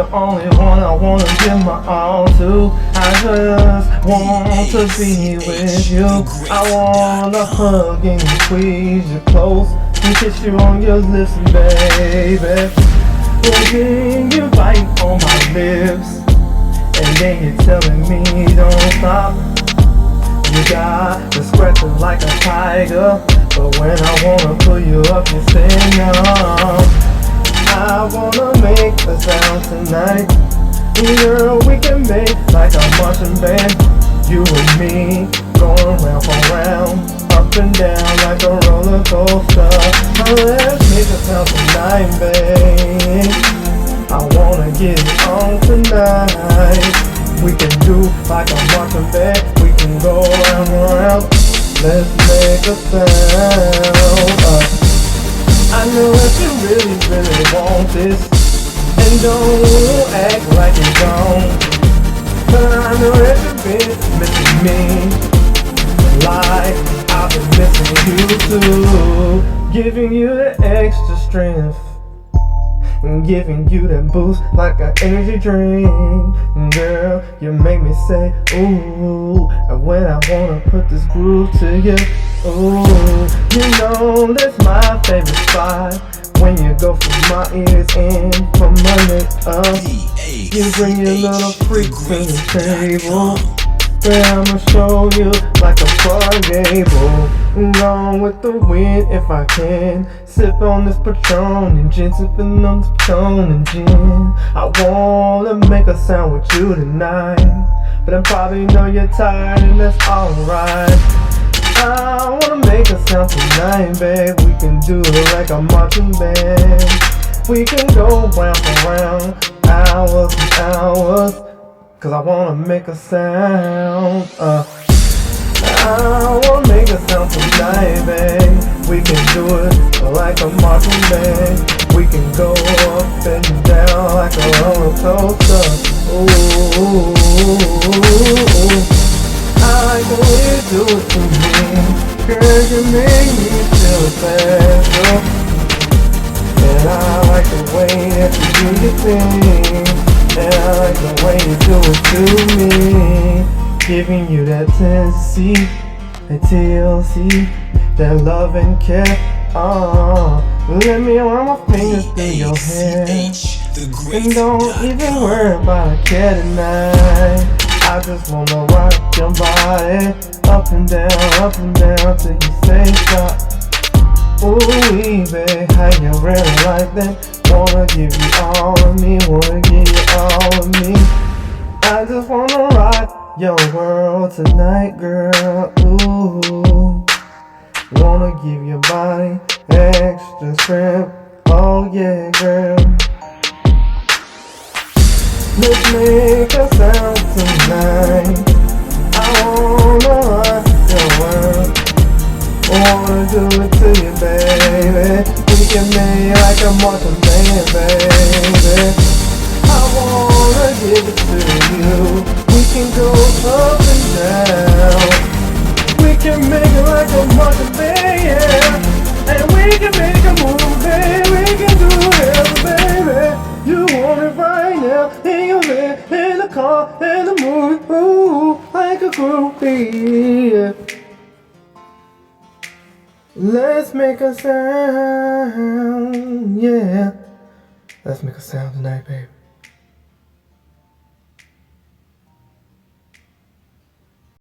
the only one I wanna give my all to. I just want to be with you. I wanna hug and squeeze you close and kiss you on your lips, baby. When you bite on my lips, and then you're telling me don't stop. You got to scratching like a tiger, but when I wanna pull you up, you say no. I wanna make a sound tonight. Girl, we can make like a marching band. You and me going round for round, up and down like a roller coaster. Now let's make a sound tonight, babe. I wanna get it on tonight. We can do like a marching band. We can go round and round. Let's make a sound. I know that you really, really want this, and don't act like you don't. But I know that you've been missing me, like I've been missing you too. Giving you the extra strength and giving you that boost like an energy drink. Girl, you make me say ooh, and when I wanna put this groove to you. Ooh, you know that's my favorite spot. When you go from my ears in, from my neck up, you bring your little freaks to the table. But I'ma show you like a frog gable. Gone with the wind if I can. Sip on this Patron and gin, sipping on this Patron and gin. I wanna make a sound with you tonight, but I probably know you're tired and that's alright. I wanna make a sound tonight, babe. We can do it like a marching band. We can go round and round, hours and hours, cause I wanna make a sound. I wanna make a sound tonight, babe. We can do it like a marching band. We can go up and down like a roller coaster. Ooh, I like the way you do it to me. Girl, you make me feel special, and I like the way that you do your thing, and I like the way you do it to me. Giving you that Tennessee, that TLC, that love and care. Let me run my fingers through your hair, and don't even worry about a care tonight. I just wanna rock your body, up and down till you say stop. Ooh, babe, how you really like that? Wanna give you all of me, wanna give you all of me. I just wanna rock your world tonight, girl. Ooh, wanna give your body extra strength. Oh yeah, girl. Let's make a sound tonight. I wanna rock your world. Wanna do it to you, baby. We can make like a marching band, baby. I wanna give it to you. We can go up and down. We can make it like a marching band, yeah. And we can make a movie. We can do it, baby. You want it right now, in your bed, in the car, in the movie, ooh, like a groupie, yeah. Let's make a sound, yeah. Let's make a sound tonight, baby.